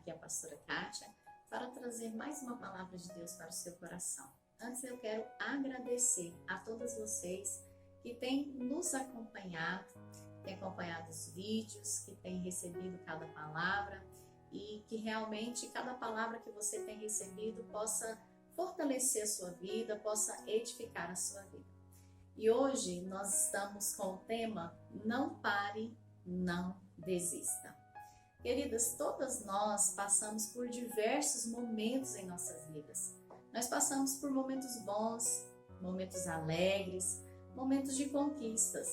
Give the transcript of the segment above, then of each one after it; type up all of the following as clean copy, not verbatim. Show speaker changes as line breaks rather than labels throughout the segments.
Aqui é a pastora Kátia para trazer mais uma palavra de Deus para o seu coração. Antes eu quero agradecer a todos vocês que têm nos acompanhado, têm acompanhado os vídeos, que têm recebido cada palavra e que realmente cada palavra que você tem recebido possa fortalecer a sua vida, possa edificar a sua vida. E hoje nós estamos com o tema Não pare, não desista. Queridas, todas nós passamos por diversos momentos em nossas vidas. Nós passamos por momentos bons, momentos alegres, momentos de conquistas.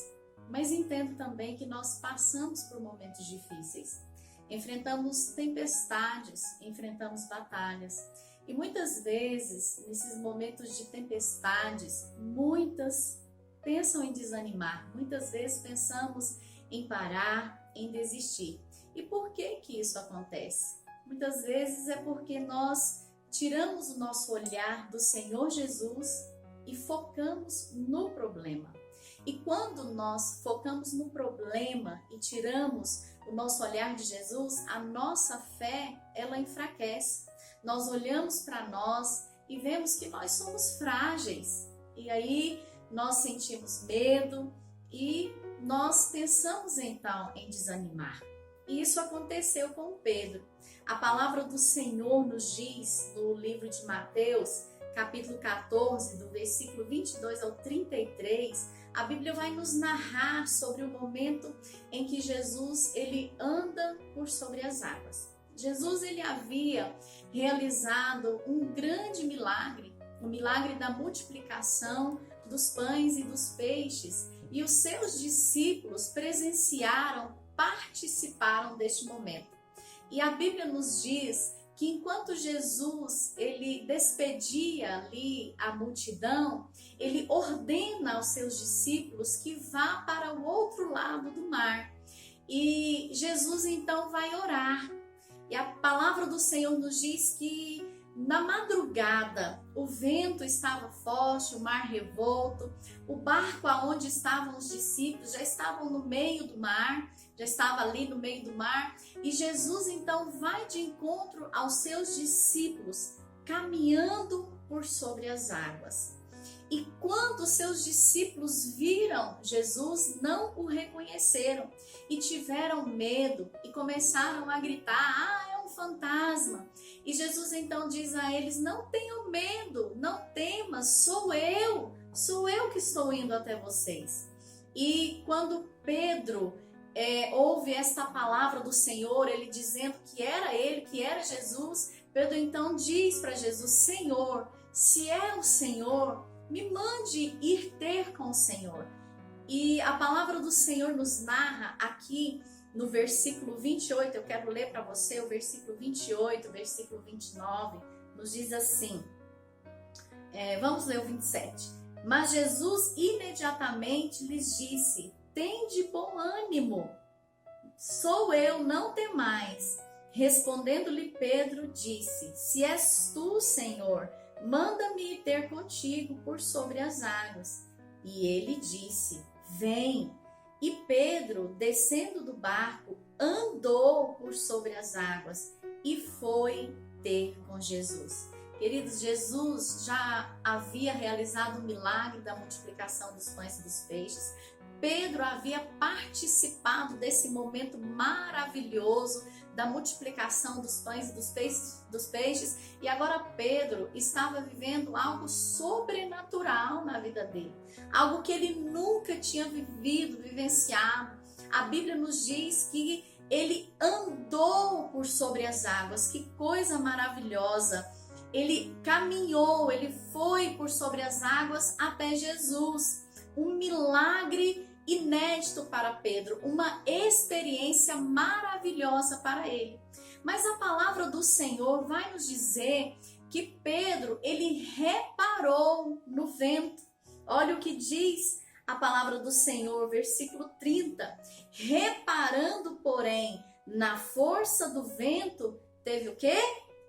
Mas entendo também que nós passamos por momentos difíceis. Enfrentamos tempestades, enfrentamos batalhas. E muitas vezes, nesses momentos de tempestades, muitas pensam em desanimar. Muitas vezes pensamos em parar, em desistir. E por que isso acontece? Muitas vezes é porque nós tiramos o nosso olhar do Senhor Jesus e focamos no problema. E quando nós focamos no problema e tiramos o nosso olhar de Jesus, a nossa fé, ela enfraquece. Nós olhamos para nós e vemos que nós somos frágeis. E aí nós sentimos medo e nós pensamos então em desanimar. E isso aconteceu com Pedro. A palavra do Senhor nos diz no livro de Mateus, capítulo 14, do versículo 22 ao 33, a Bíblia vai nos narrar sobre o momento em que Jesus ele anda por sobre as águas. Jesus ele havia realizado um grande milagre, o milagre da multiplicação dos pães e dos peixes, e os seus discípulos participaram deste momento. E a Bíblia nos diz que enquanto Jesus ele despedia ali a multidão, ele ordena aos seus discípulos que vá para o outro lado do mar. E Jesus então vai orar. E a palavra do Senhor nos diz que na madrugada o vento estava forte, o mar revolto, o barco aonde estavam os discípulos já estavam no meio do mar, já estava ali no meio do mar, e Jesus então vai de encontro aos seus discípulos, caminhando por sobre as águas. E quando seus discípulos viram Jesus, não o reconheceram e tiveram medo e começaram a gritar: é um fantasma! E Jesus então diz a eles: não tenham medo, não temas, sou eu que estou indo até vocês. E quando Pedro ouve esta palavra do Senhor, ele dizendo que era ele, que era Jesus, Pedro então diz para Jesus: Senhor, se é o Senhor, me mande ir ter com o Senhor. E a palavra do Senhor nos narra aqui no versículo 28, eu quero ler para você o versículo 28, o versículo 29, nos diz assim, vamos ler o 27. Mas Jesus imediatamente lhes disse: tende bom ânimo, sou eu, não temais. Respondendo-lhe Pedro, disse: se és tu, Senhor, manda-me ir ter contigo por sobre as águas. E ele disse: vem. E Pedro, descendo do barco, andou por sobre as águas e foi ter com Jesus. Queridos, Jesus já havia realizado o milagre da multiplicação dos pães e dos peixes. Pedro havia participado desse momento maravilhoso da multiplicação dos pães e dos peixes, e agora Pedro estava vivendo algo sobrenatural na vida dele, algo que ele nunca tinha vivenciado. A Bíblia nos diz que ele andou por sobre as águas, que coisa maravilhosa! Ele caminhou, ele foi por sobre as águas até Jesus, um milagre inédito para Pedro, uma experiência maravilhosa para ele. Mas a palavra do Senhor vai nos dizer que Pedro, ele reparou no vento. Olha o que diz a palavra do Senhor, versículo 30. Reparando, porém, na força do vento, teve o quê?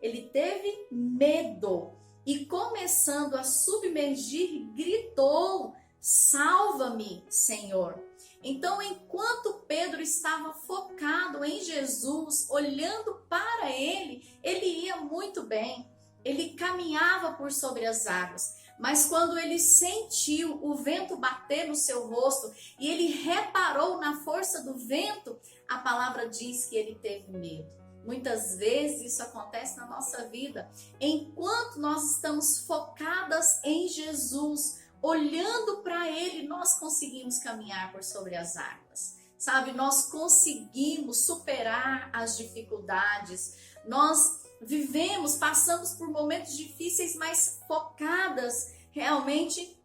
Ele teve medo e, começando a submergir, gritou: salva-me, Senhor. Então, enquanto Pedro estava focado em Jesus, Jesus, olhando para ele, ele ia muito bem, ele caminhava por sobre as águas. Mas quando ele sentiu o vento bater no seu rosto e ele reparou na força do vento, a palavra diz que ele teve medo. Muitas vezes isso acontece na nossa vida. Enquanto nós estamos focadas em Jesus, olhando para ele, nós conseguimos caminhar por sobre as águas. Sabe, nós conseguimos superar as dificuldades. Nós passamos por momentos difíceis, mas focadas realmente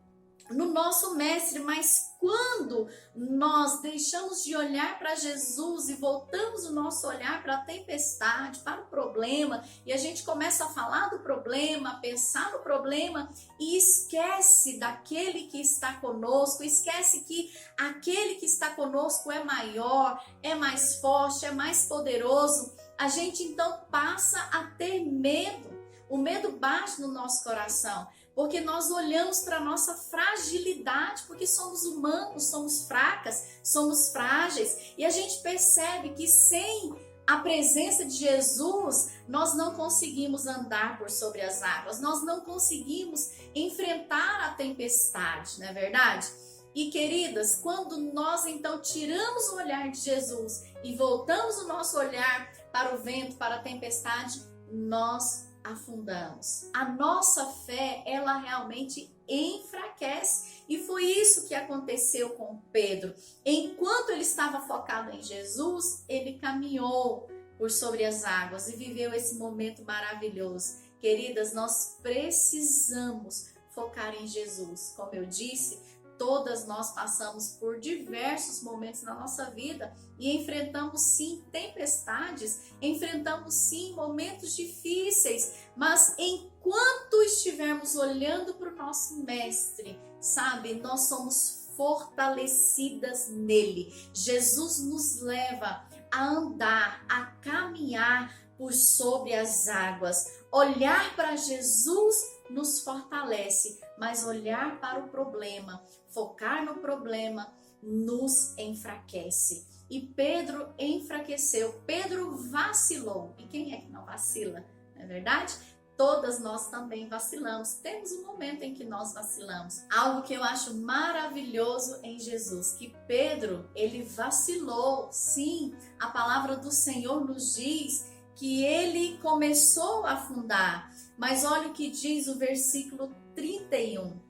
no nosso mestre. Mas quando nós deixamos de olhar para Jesus e voltamos o nosso olhar para a tempestade, para o problema, e a gente começa a falar do problema, a pensar no problema e esquece daquele que está conosco, esquece que aquele que está conosco é maior, é mais forte, é mais poderoso, a gente então passa a ter medo. O medo bate no nosso coração, porque nós olhamos para a nossa fragilidade, porque somos humanos, somos fracas, somos frágeis, e a gente percebe que sem a presença de Jesus, nós não conseguimos andar por sobre as águas, nós não conseguimos enfrentar a tempestade, não é verdade? E queridas, quando nós então tiramos o olhar de Jesus e voltamos o nosso olhar para o vento, para a tempestade, nós afundamos. A nossa fé, ela realmente enfraquece. E foi isso que aconteceu com Pedro. Enquanto ele estava focado em Jesus, ele caminhou por sobre as águas e viveu esse momento maravilhoso. Queridas, nós precisamos focar em Jesus. Como eu disse, todas nós passamos por diversos momentos na nossa vida e enfrentamos sim tempestades, enfrentamos sim momentos difíceis, mas enquanto estivermos olhando para o nosso mestre, sabe, nós somos fortalecidas nele. Jesus nos leva a andar, a caminhar por sobre as águas. Olhar para Jesus nos fortalece, mas olhar para o problema, focar no problema, nos enfraquece. E Pedro enfraqueceu, Pedro vacilou. E quem é que não vacila? Não é verdade? Todas nós também vacilamos. Temos um momento em que nós vacilamos. Algo que eu acho maravilhoso em Jesus, que Pedro, ele vacilou. Sim, a palavra do Senhor nos diz que ele começou a afundar. Mas olha o que diz o versículo 31.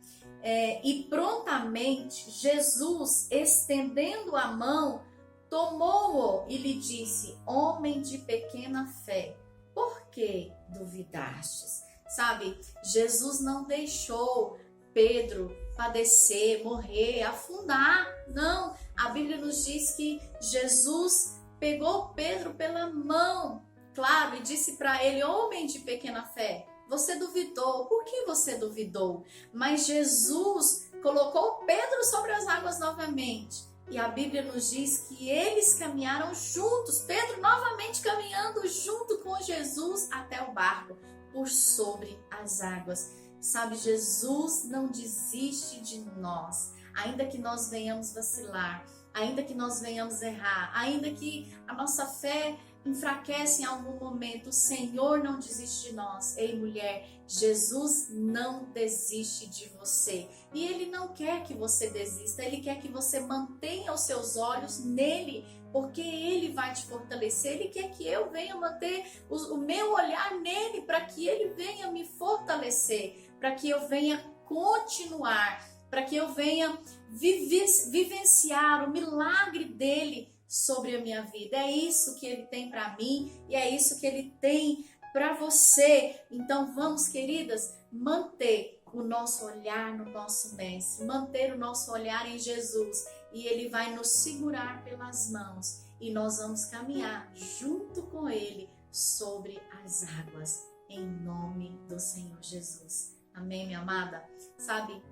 E prontamente Jesus, estendendo a mão, tomou-o e lhe disse: homem de pequena fé, por que duvidastes? Sabe, Jesus não deixou Pedro padecer, morrer, afundar. Não, a Bíblia nos diz que Jesus pegou Pedro pela mão, claro, e disse para ele: homem de pequena fé, você duvidou. Por que você duvidou? Mas Jesus colocou Pedro sobre as águas novamente. E a Bíblia nos diz que eles caminharam juntos. Pedro novamente caminhando junto com Jesus até o barco, por sobre as águas. Sabe, Jesus não desiste de nós. Ainda que nós venhamos vacilar, ainda que nós venhamos errar, ainda que a nossa fé enfraquece em algum momento, o Senhor não desiste de nós. Ei, mulher, Jesus não desiste de você. E Ele não quer que você desista, Ele quer que você mantenha os seus olhos nele, porque Ele vai te fortalecer. Ele quer que eu venha manter o meu olhar nele, para que Ele venha me fortalecer, para que eu venha continuar, para que eu venha vivenciar o milagre dele sobre a minha vida. É isso que Ele tem para mim e é isso que Ele tem para você. Então vamos, queridas, manter o nosso olhar no nosso mestre, manter o nosso olhar em Jesus, e Ele vai nos segurar pelas mãos e nós vamos caminhar junto com Ele sobre as águas, em nome do Senhor Jesus. Amém, minha amada? Sabe,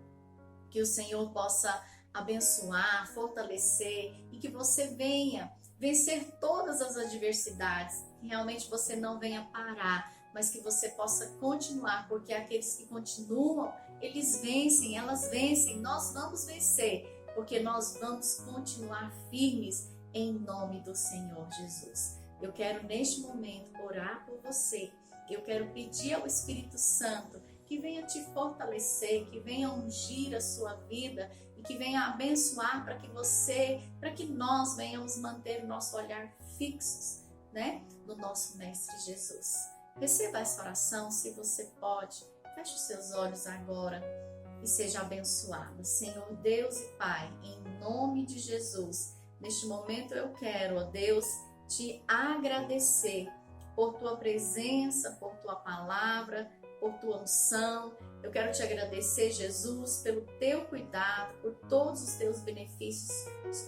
que o Senhor possa abençoar, fortalecer e que você venha vencer todas as adversidades, que realmente você não venha parar, mas que você possa continuar, porque aqueles que continuam, eles vencem, elas vencem, nós vamos vencer, porque nós vamos continuar firmes em nome do Senhor Jesus. Eu quero neste momento orar por você. Eu quero pedir ao Espírito Santo que venha te fortalecer, que venha ungir a sua vida e que venha abençoar para que nós venhamos manter o nosso olhar fixos, né, no nosso Mestre Jesus. Receba essa oração, se você pode. Feche os seus olhos agora e seja abençoado. Senhor Deus e Pai, em nome de Jesus, neste momento eu quero, ó Deus, te agradecer por tua presença, por tua palavra, por tua unção. Eu quero te agradecer, Jesus, pelo teu cuidado, por todos os teus benefícios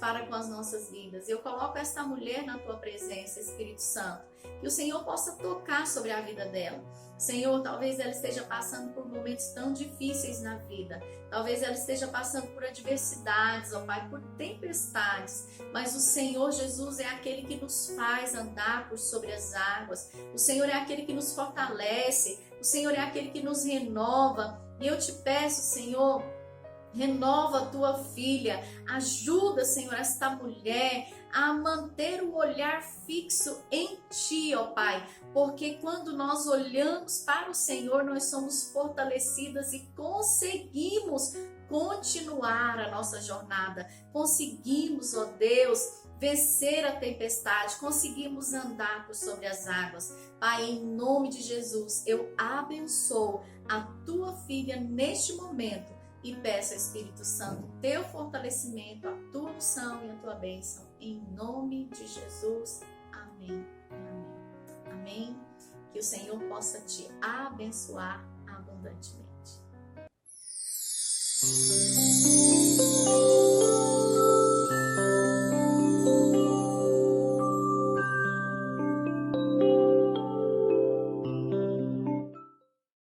para com as nossas vidas. Eu coloco esta mulher na tua presença, Espírito Santo, que o Senhor possa tocar sobre a vida dela. Senhor, talvez ela esteja passando por momentos tão difíceis na vida. Talvez ela esteja passando por adversidades, ó Pai, por tempestades. Mas o Senhor Jesus é aquele que nos faz andar por sobre as águas. O Senhor é aquele que nos fortalece. O Senhor é aquele que nos renova. E eu te peço, Senhor, renova a tua filha. Ajuda, Senhor, esta mulher a manter o olhar fixo em ti, ó Pai. Porque quando nós olhamos para o Senhor, nós somos fortalecidas e conseguimos continuar a nossa jornada. Conseguimos, ó Deus, vencer a tempestade, conseguimos andar por sobre as águas. Pai, em nome de Jesus, eu abençoo a tua filha neste momento e peço ao Espírito Santo teu fortalecimento, a tua unção e a tua bênção. Em nome de Jesus. Amém. Amém. Amém. Que o Senhor possa te abençoar abundantemente.